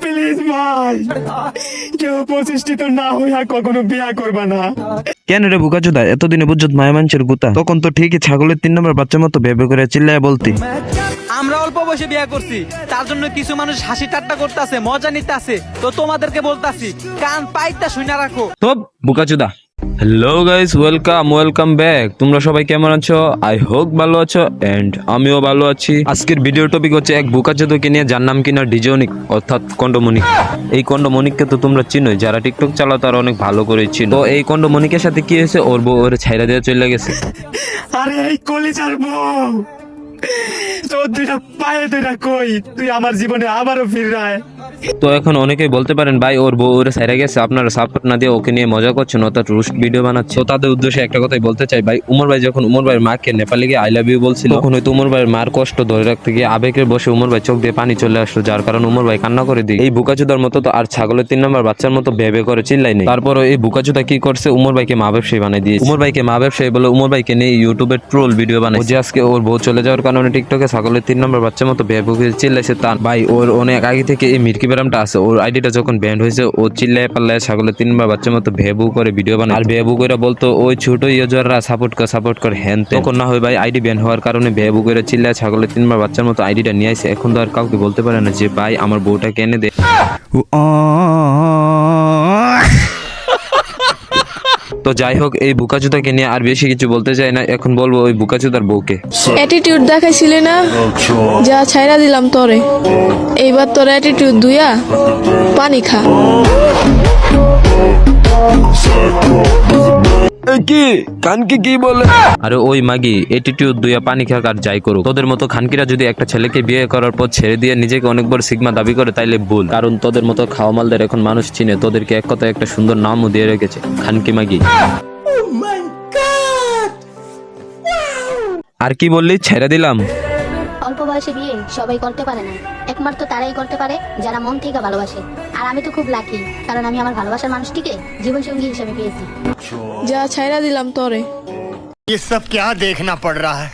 Please ভাই, কেউ প্রতিষ্ঠিত না হইয়া কখনো বিয়া করবা না। কেন রে বুকাচোদা, এতদিনে বুঝত মায়া মানুষের গুতা? তখন তো ঠিকই ছাগলের 3 নম্বর বাচ্চার মতো ভেবে করে চিল্লায় বলতি। আমরা অল্প বয়সে বিয়ে করছি, তার জন্য কিছু মানুষ হাসি ঠাট্টা করতেছে, মজা নিতেছে। তো তোমাদেরকে বলতাছি, কান পাইতা শুনে রাখো। তো বুকাচোদা, হ্যালো গাইস, ওয়েলকাম ব্যাক। তোমরা সবাই কেমন আছো? আই হোপ ভালো আছো এন্ড আমিও ভালো আছি। আজকের ভিডিও টপিক হচ্ছে এক বুকাচোদাকে নিয়ে, যার নাম কিনা ডিজনিক অর্থাৎ কন্ডমনিক। এই কন্ডমনিককে তো তোমরা চিনোই, যারা টিকটক চালাও তারা অনেক ভালো করে চিনো। তো এই কন্ডমনিকের সাথে কি হয়েছে, ওর বউ ওরে ছাইরা দিয়ে চলে গেছে। আরে এই কলিজার বউ, তোর দুইটা পায়ে দুইটা কই, তুই আমার জীবনে আবারও ফিরায়। তো এখন অনেকেই বলতে পারেন, ভাই ওর বউ ওরে ছাইরা গেছে, আপনারা সাপোর্ট না দিয়ে ওকে নিয়ে মজা করছেন অর্থাৎ রোস্ট ভিডিও বানাচ্ছে। তো তাদের উদ্দেশ্যে একটা কথাই বলতে চাই, ভাই উমর ভাই যখন উমর ভাইয়ের মাকে নেপালে গিয়ে আই লাভ ইউ বলছিল, তখন হয়তো উমর ভাইয়ের মার কষ্ট ধরে রাখতে গিয়ে আবেগের বসে উমর ভাই চোখ দিয়ে পানি চলে আসলো, যার কারণে উমর ভাই কান্না করে দিই। এই বুকাচুদার মতো তো আর ছাগলের 3 নম্বর বাচ্চার মতো ভেবে করে চিল্লাই নেই। তারপরে এই বুকাচুদা কি করছে, উমর ভাইকে মা ব্যবসায়ী বানাই দিয়েছে। উমর ভাইকে মা ব্যবসায়ী বলে উমর ভাইকে নিয়ে ইউটিউবে ট্রোল ভিডিও বানায়, যে আজকে ওর বউ চলে যাওয়ার কারণে টিকটকে ছাগলের 3 নম্বর বাচ্চার মতো ভেবে করে চিল্লাইছে। তার ভাই ওর অনেক আগে থেকে এই মির্কি ব্যারামটা আছে, ওর আইডিটা যখন ব্যান্ড হয়েছে ও চিল্লায় পাল্লায় ছাগলের 3 নম্বর বাচ্চার মতো ভেবু করে ভিডিও বানায়। আর ভেবু করে বলতো ওই ছোট ইউজাররা সাপোর্ট কর হ্যান। তখন না হয় ভাই আইডি ব্যান হওয়ার কারণে ভেবু করে চিল্লায় ছাগলের 3 নম্বর বাচ্চার মতো আইডিটা নিয়ে আসে। এখন তো আর কাউকে বলতে পারে না যে ভাই আমার বউটাকে এনে দে। তো যাই হোক, এই বুকাচুদাকে নিয়ে আর বেশি কিছু বলতে চাই না, এখন বলবো ওই বুকাচুদার বউকে। অ্যাটিটিউড দেখাইছিলে না, যা ছাইরা দিলাম তোরে। এইবার তোর অ্যাটিটিউড দুইয়া পানি খা। কি কানকি কি বলে? আরে ওই মাগি অ্যাটিটিউড দুইয়া পানি খাক আর যাই করুক, তোদের মতো খানকিরা যদি একটা ছেলেকে বিয়ে করার পর ছেড়ে দিয়ে নিজেকে অনেক বড় সিগমা দাবি করে তাইলে ভুল। কারণ তোদের মতো খাওয়া মালদের এখন মানুষ চিনে, তোদেরকে এক কথায় একটা সুন্দর নামও দিয়ে রেখেছে, খানকি মাগি। আর কি বললি, ছেড়ে দিলাম? অল্প বয়সে বিয়ে সবাই করতে পারে না, একমাত্র তারাই করতে পারে যারা মন থেকে ভালোবাসে। আর আমি তো খুব লাকি, কারণ আমি আমার ভালোবাসার মানুষটিকে জীবন সঙ্গী হিসেবে পেয়েছি। যা ছাইরা দিলাম তোরে। ये सब क्या देखना पड़ रहा है?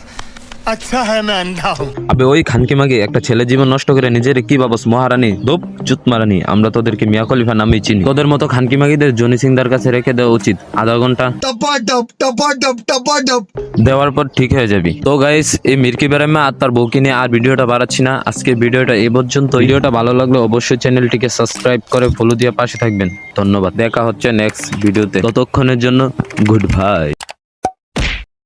अच्छा है मैं अंधा हूँ। আবে ওই খানকি মাগি, একটা ছেলে জীবন নষ্ট করে নিজের কি ভাবস মহারানী? দোপ চুত মারানি। আমরা তোদেরকে মিয়া খলিফা নামেই চিনি। তোদের মতো খানকি মাগিদের জনি সিংদার কাছে রেখে দেওয়া উচিত, আধা ঘন্টা দেওয়ার পর ঠিক হয়ে যাবি। তো গাইস, এই মির্কি বেরামা আর তার বউকে নিয়ে আর ভিডিওটা বাড়াচ্ছি না, আজকে ভিডিওটা এই পর্যন্ত। ভিডিওটা ভালো লাগলে অবশ্যই চ্যানেলটিকে সাবস্ক্রাইব করে ফলো দিয়ে পাশে থাকবেন। ধন্যবাদ, দেখা হচ্ছে নেক্সট ভিডিওতে, ততক্ষণের জন্য গুড বাই।